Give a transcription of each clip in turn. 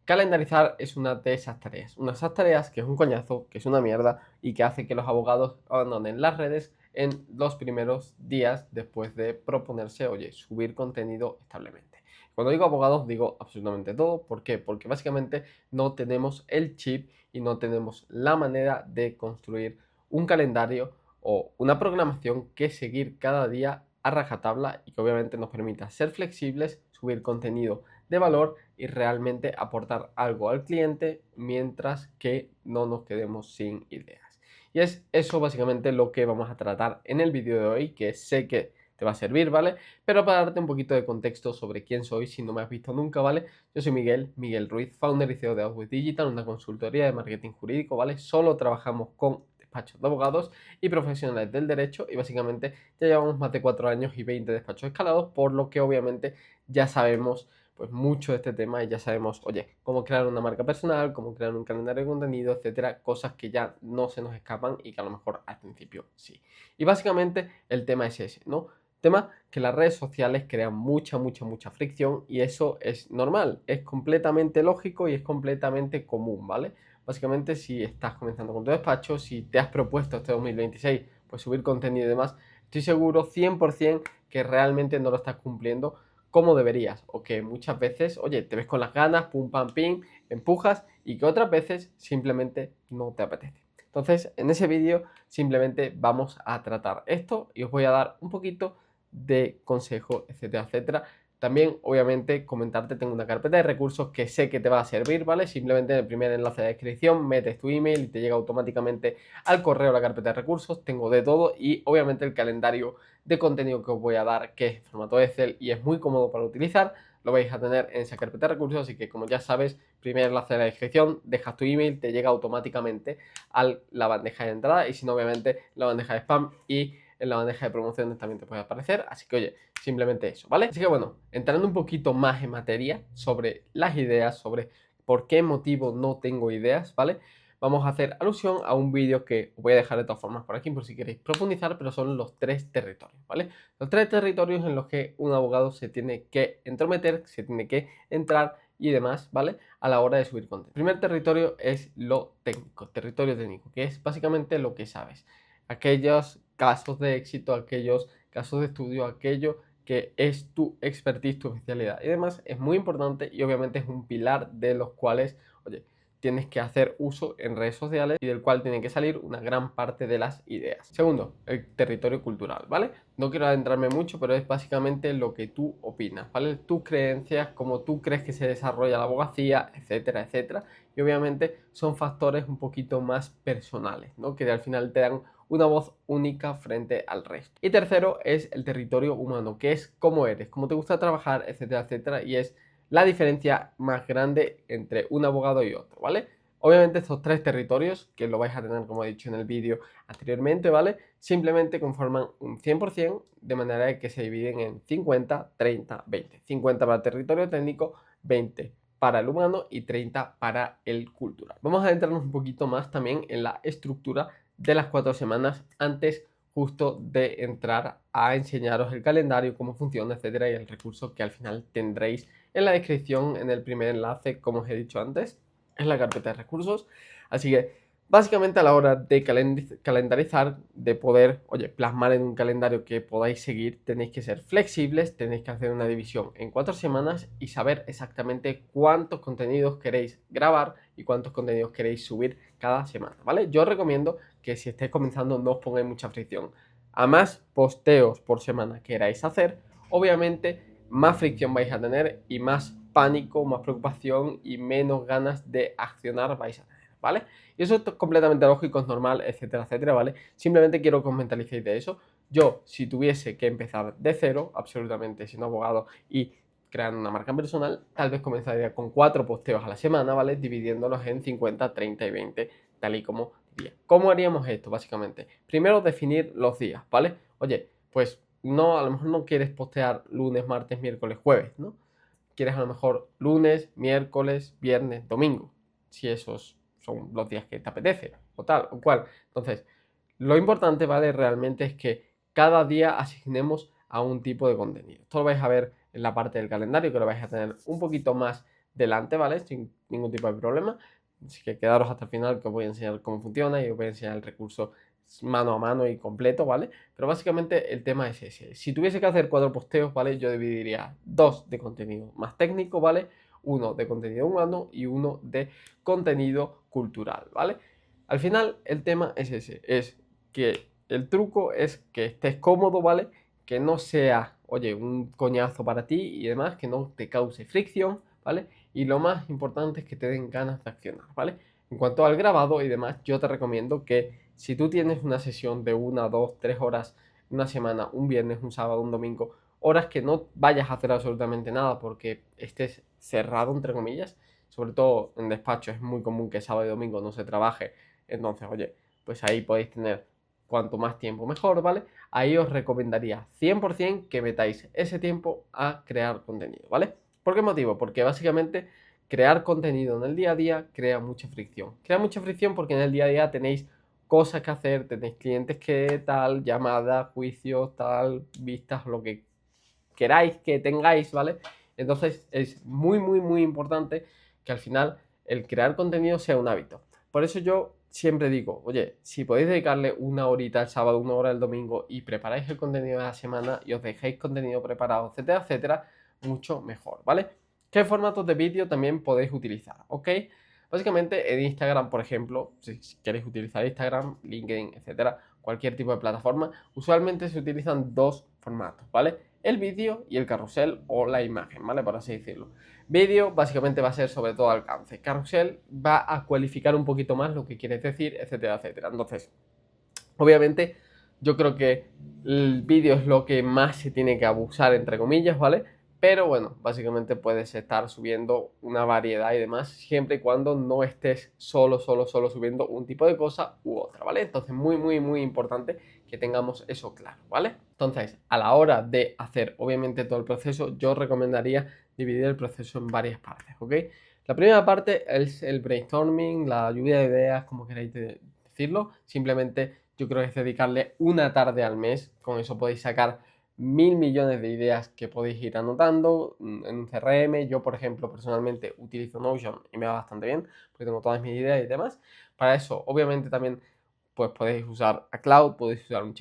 Calendarizar es una de esas tareas. Una de esas tareas que es un coñazo, que es una mierda y que hace que los abogados abandonen las redes en los primeros días después de proponerse, oye, subir contenido establemente. Cuando digo abogados, digo absolutamente todo. ¿Por qué? Porque básicamente no tenemos el chip y no tenemos la manera de construir un calendario o una programación que seguir cada día a rajatabla y que obviamente nos permita ser flexibles, subir contenido de valor y realmente aportar algo al cliente mientras que no nos quedemos sin ideas. Y es eso básicamente lo que vamos a tratar en el vídeo de hoy, que sé que te va a servir, ¿vale? Pero para darte un poquito de contexto sobre quién soy, si no me has visto nunca, ¿vale? Yo soy Miguel Ruiz, founder y CEO de Outwith Digital, una consultoría de marketing jurídico, ¿vale? Solo trabajamos con despachos de abogados y profesionales del derecho y básicamente ya llevamos más de 4 años y 20 despachos escalados, por lo que obviamente ya sabemos pues mucho de este tema y ya sabemos, oye, cómo crear una marca personal, cómo crear un calendario de contenido, etcétera, cosas que ya no se nos escapan y que a lo mejor al principio sí. Y básicamente el tema es ese, ¿no? Tema que las redes sociales crean mucha fricción y eso es normal, es completamente lógico y es completamente común, ¿vale? Básicamente si estás comenzando con tu despacho, si te has propuesto este 2026 pues subir contenido y demás, estoy seguro 100% que realmente no lo estás cumpliendo como deberías o que muchas veces, oye, te ves con las ganas, pum, pam, pim, empujas y que otras veces simplemente no te apetece. Entonces, en ese vídeo simplemente vamos a tratar esto y os voy a dar un poquito de consejo, etcétera, etcétera. También, obviamente, comentarte, tengo una carpeta de recursos que sé que te va a servir, ¿vale? Simplemente en el primer enlace de descripción metes tu email y te llega automáticamente al correo la carpeta de recursos. Tengo de todo y, obviamente, el calendario de contenido que os voy a dar, que es en formato Excel y es muy cómodo para utilizar, lo vais a tener en esa carpeta de recursos, así que como ya sabes, primer enlace en la descripción, dejas tu email, te llega automáticamente a la bandeja de entrada y si no, obviamente, la bandeja de spam y en la bandeja de promociones también te puede aparecer, así que oye, simplemente eso, ¿vale? Así que bueno, entrando un poquito más en materia sobre las ideas, sobre por qué motivo no tengo ideas, ¿vale? Vamos a hacer alusión a un vídeo que os voy a dejar de todas formas por aquí por si queréis profundizar, pero son los 3 territorios, ¿vale? Los 3 territorios en los que un abogado se tiene que entrometer, se tiene que entrar y demás, ¿vale? A la hora de subir contenido. El primer territorio es lo técnico, territorio técnico, que es básicamente lo que sabes. Aquellos casos de éxito, aquellos casos de estudio, aquello que es tu expertise, tu especialidad. Y además es muy importante y obviamente es un pilar de los cuales, oye, tienes que hacer uso en redes sociales y del cual tiene que salir una gran parte de las ideas. Segundo, el territorio cultural, ¿vale? No quiero adentrarme mucho, pero es básicamente lo que tú opinas, ¿vale? Tus creencias, cómo tú crees que se desarrolla la abogacía, etcétera, etcétera. Y obviamente son factores un poquito más personales, ¿no? Que al final te dan una voz única frente al resto. Y tercero es el territorio humano, que es cómo eres, cómo te gusta trabajar, etcétera, etcétera. Y es la diferencia más grande entre un abogado y otro, ¿vale? Obviamente estos 3 territorios, que lo vais a tener como he dicho en el vídeo anteriormente, ¿vale? Simplemente conforman un 100% de manera que se dividen en 50, 30, 20. 50 para el territorio técnico, 20 para el humano y 30 para el cultural. Vamos a adentrarnos un poquito más también en la estructura de las 4 semanas antes justo de entrar a enseñaros el calendario, cómo funciona, etcétera, y el recurso que al final tendréis en la descripción, en el primer enlace, como os he dicho antes, es la carpeta de recursos. Así que básicamente a la hora de calendarizar, de poder, oye, plasmar en un calendario que podáis seguir, tenéis que ser flexibles, tenéis que hacer una división en 4 semanas y saber exactamente cuántos contenidos queréis grabar y cuántos contenidos queréis subir cada semana, ¿vale? Yo os recomiendo que si estáis comenzando no os pongáis mucha fricción. A más posteos por semana que queráis hacer, obviamente más fricción vais a tener y más pánico, más preocupación y menos ganas de accionar vais a tener, ¿vale? Y eso es completamente lógico, es normal, etcétera, etcétera, ¿vale? Simplemente quiero que os mentalicéis de eso. Yo, si tuviese que empezar de cero, absolutamente siendo abogado y creando una marca personal, tal vez comenzaría con 4 posteos a la semana, ¿vale? Dividiéndolos en 50, 30 y 20, tal y como diría. ¿Cómo haríamos esto, básicamente? Primero, definir los días, ¿vale? Oye, pues no, a lo mejor no quieres postear lunes, martes, miércoles, jueves, ¿no? Quieres a lo mejor lunes, miércoles, viernes, domingo, si esos son los días que te apetece, o tal, o cual. Entonces, lo importante, ¿vale? Realmente es que cada día asignemos a un tipo de contenido. Esto lo vais a ver en la parte del calendario, que lo vais a tener un poquito más delante, ¿vale? Sin ningún tipo de problema. Así que quedaros hasta el final que os voy a enseñar cómo funciona y os voy a enseñar el recurso mano a mano y completo, ¿vale? Pero básicamente el tema es ese. Si tuviese que hacer 4 posteos, ¿vale? Yo dividiría 2 de contenido más técnico, ¿vale? Uno de contenido humano y uno de contenido cultural, ¿vale? Al final el tema es ese, es que el truco es que estés cómodo, ¿vale? Que no sea, oye, un coñazo para ti y demás, que no te cause fricción, ¿vale? Y lo más importante es que te den ganas de accionar, ¿vale? En cuanto al grabado y demás, yo te recomiendo que si tú tienes una sesión de 1, 2, 3 horas, una semana, un viernes, un sábado, un domingo, horas que no vayas a hacer absolutamente nada porque estés cerrado, entre comillas, sobre todo en despacho es muy común que sábado y domingo no se trabaje, entonces, oye, pues ahí podéis tener cuanto más tiempo mejor, ¿vale? Ahí os recomendaría 100% que metáis ese tiempo a crear contenido, ¿vale? ¿Por qué motivo? Porque básicamente crear contenido en el día a día crea mucha fricción. Crea mucha fricción porque en el día a día tenéis cosas que hacer, tenéis clientes que tal, llamadas, juicios, tal, vistas, lo que queráis que tengáis, ¿vale? Entonces es muy, muy, muy importante que al final el crear contenido sea un hábito. Por eso yo siempre digo, oye, si podéis dedicarle una horita el sábado, una hora el domingo y preparáis el contenido de la semana y os dejáis contenido preparado, etcétera, etcétera, mucho mejor, ¿vale? ¿Qué formatos de vídeo también podéis utilizar? ¿Ok? Básicamente en Instagram, por ejemplo, si queréis utilizar Instagram, LinkedIn, etcétera, cualquier tipo de plataforma, usualmente se utilizan dos formatos, ¿vale? El vídeo y el carrusel o la imagen, ¿vale? Por así decirlo. Vídeo básicamente va a ser sobre todo alcance. Carrusel va a cualificar un poquito más lo que quieres decir, etcétera, etcétera. Entonces, obviamente, yo creo que el vídeo es lo que más se tiene que abusar, entre comillas, ¿vale? Pero bueno, básicamente puedes estar subiendo una variedad y demás, siempre y cuando no estés solo subiendo un tipo de cosa u otra, ¿vale? Entonces, muy, muy, muy importante que tengamos eso claro, ¿vale? Entonces, a la hora de hacer, obviamente, todo el proceso, yo recomendaría dividir el proceso en varias partes, ¿ok? La primera parte es el brainstorming, la lluvia de ideas, como queráis decirlo. Simplemente yo creo que es dedicarle una tarde al mes. Con eso podéis sacar mil millones de ideas que podéis ir anotando en un CRM. Yo, por ejemplo, personalmente utilizo Notion y me va bastante bien porque tengo todas mis ideas y demás. Para eso, obviamente, también pues podéis usar a Cloud, podéis usar un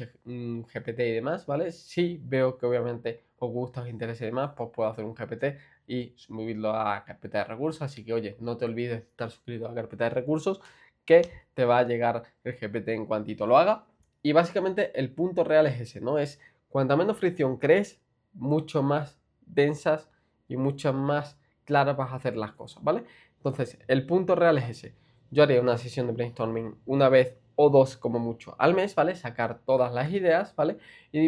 GPT y demás, ¿vale? Si veo que obviamente os gusta, os interesa y demás, pues puedo hacer un GPT y subirlo a carpeta de recursos. Así que, oye, no te olvides de estar suscrito a carpeta de recursos, que te va a llegar el GPT en cuantito lo haga. Y básicamente el punto real es ese, ¿no? Es cuanta menos fricción crees, mucho más densas y mucho más claras vas a hacer las cosas, ¿vale? Entonces, el punto real es ese. Yo haría una sesión de brainstorming una vez o dos como mucho al mes, ¿vale? Sacar todas las ideas, ¿vale? Y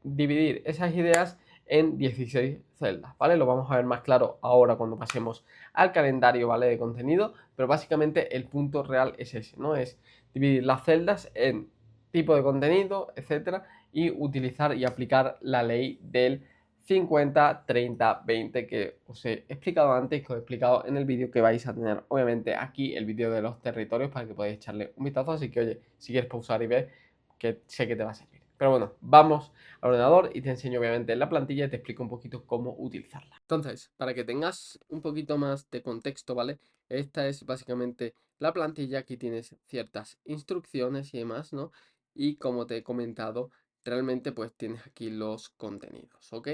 dividir esas ideas en 16 celdas, ¿vale? Lo vamos a ver más claro ahora cuando pasemos al calendario, ¿vale? De contenido, pero básicamente el punto real es ese, ¿no? Es dividir las celdas en tipo de contenido, etcétera, y utilizar y aplicar la ley del 50-30-20 que os he explicado antes, que os he explicado en el vídeo que vais a tener, obviamente, aquí el vídeo de los territorios para que podáis echarle un vistazo. Así que, oye, si quieres pausar y ver, que sé que te va a servir. Pero bueno, vamos al ordenador y te enseño obviamente la plantilla y te explico un poquito cómo utilizarla. Entonces, para que tengas un poquito más de contexto, ¿vale? Esta es básicamente la plantilla. Aquí tienes ciertas instrucciones y demás, ¿no? Y como te he comentado, realmente pues tienes aquí los contenidos, ¿ok?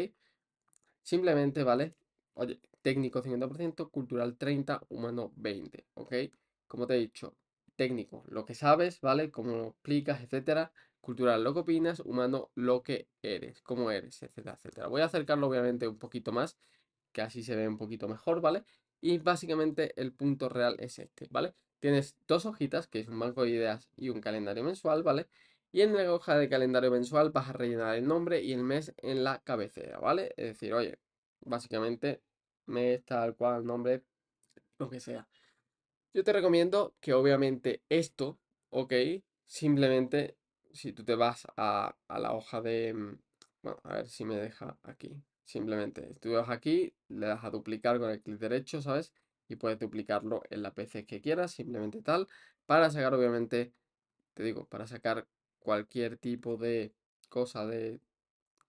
Simplemente, ¿vale? Oye, técnico 50%, cultural 30, humano 20, ¿ok? Como te he dicho, técnico, lo que sabes, ¿vale? Cómo lo explicas, etcétera. Cultural, lo que opinas, humano, lo que eres, cómo eres, etcétera, etcétera. Voy a acercarlo obviamente un poquito más, que así se ve un poquito mejor, ¿vale? Y básicamente el punto real es este, ¿vale? Tienes dos hojitas, que es un banco de ideas y un calendario mensual, ¿vale? Y en la hoja de calendario mensual vas a rellenar el nombre y el mes en la cabecera, ¿vale? Es decir, oye, básicamente mes tal cual, nombre, lo que sea. Yo te recomiendo que obviamente esto, ok, simplemente si tú te vas a la hoja de... Bueno, a ver si me deja aquí. Simplemente, tú vas aquí, le das a duplicar con el clic derecho, ¿sabes? Y puedes duplicarlo en la PC que quieras, simplemente tal, para sacar obviamente, te digo, para sacar cualquier tipo de cosa de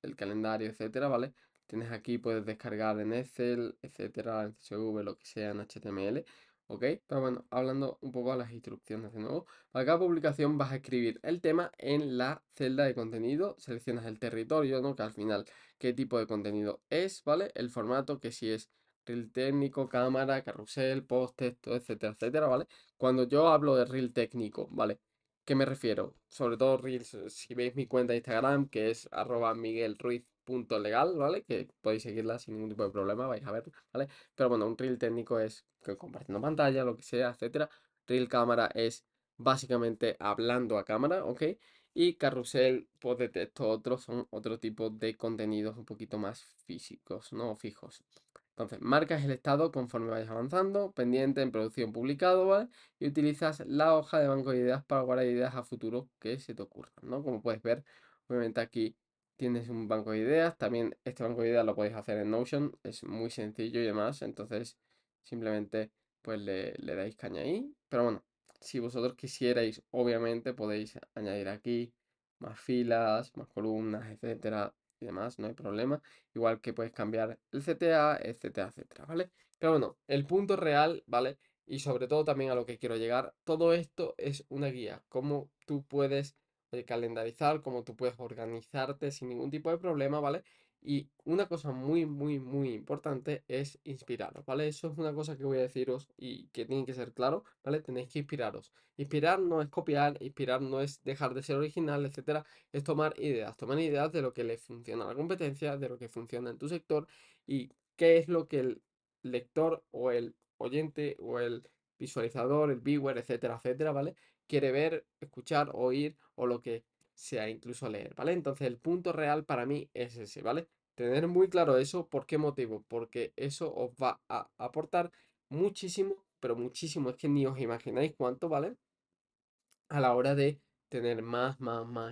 el calendario, etcétera, ¿vale? Tienes aquí, puedes descargar en Excel, etcétera, en CSV, lo que sea, en HTML, ¿ok? Pero bueno, hablando un poco de las instrucciones de nuevo. Para cada publicación vas a escribir el tema en la celda de contenido, seleccionas el territorio, ¿no? Que al final, qué tipo de contenido es, ¿vale? El formato, que si es reel técnico, cámara, carrusel, post, texto, etcétera, etcétera, ¿vale? Cuando yo hablo de reel técnico, ¿vale? ¿Qué me refiero? Sobre todo Reels, si veis mi cuenta de Instagram, que es @miguelruiz.legal, ¿vale? Que podéis seguirla sin ningún tipo de problema, vais a ver, ¿vale? Pero bueno, un Reel técnico es que compartiendo pantalla, lo que sea, etcétera. Reel cámara es básicamente hablando a cámara, ¿ok? Y carrusel, post de texto, otros son otro tipo de contenidos un poquito más físicos, ¿no? Fijos. Entonces, marcas el estado conforme vayas avanzando, pendiente, en producción, publicado, ¿vale? Y utilizas la hoja de banco de ideas para guardar ideas a futuro que se te ocurran, ¿no? Como puedes ver, obviamente aquí tienes un banco de ideas, también este banco de ideas lo podéis hacer en Notion, es muy sencillo y demás, entonces simplemente pues le dais caña ahí, pero bueno, si vosotros quisierais, obviamente podéis añadir aquí más filas, más columnas, etcétera, y demás, no hay problema. Igual que puedes cambiar el CTA, etcétera, etcétera, ¿vale? Pero bueno, el punto real, ¿vale? Y sobre todo también a lo que quiero llegar, todo esto es una guía, cómo tú puedes calendarizar, cómo tú puedes organizarte sin ningún tipo de problema, ¿vale? Y una cosa muy, muy, muy importante es inspiraros, ¿vale? Eso es una cosa que voy a deciros y que tiene que ser claro, ¿vale? Tenéis que inspiraros. Inspirar no es copiar, inspirar no es dejar de ser original, etcétera, es tomar ideas de lo que le funciona a la competencia, de lo que funciona en tu sector y qué es lo que el lector o el oyente o el visualizador, el viewer, etcétera, etcétera, ¿vale? Quiere ver, escuchar, oír o lo que sea, incluso leer, ¿vale? Entonces el punto real para mí es ese, ¿vale? Tener muy claro eso, ¿por qué motivo? Porque eso os va a aportar muchísimo, pero muchísimo, es que ni os imagináis cuánto, ¿vale? A la hora de tener más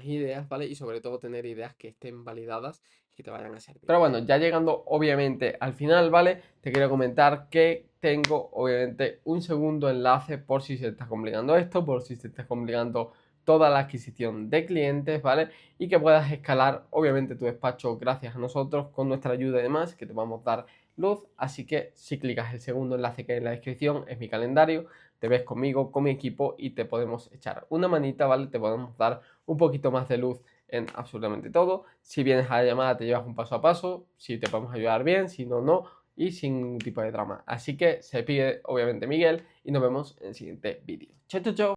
ideas, ¿vale? Y sobre todo tener ideas que estén validadas y que te vayan a servir. Pero bueno, ya llegando obviamente al final, ¿vale? Te quiero comentar que tengo obviamente un segundo enlace por si se te está complicando esto, por si se te está complicando toda la adquisición de clientes, ¿vale? Y que puedas escalar obviamente tu despacho gracias a nosotros con nuestra ayuda y demás, que te vamos a dar luz. Así que si clicas el segundo enlace que hay en la descripción, es mi calendario, te ves conmigo, con mi equipo y te podemos echar una manita, ¿vale? Te podemos dar un poquito más de luz en absolutamente todo. Si vienes a la llamada te llevas un paso a paso, si te podemos ayudar bien, si no, no, y sin ningún tipo de drama. Así que se pide obviamente Miguel y nos vemos en el siguiente vídeo. Chao, chao, chao.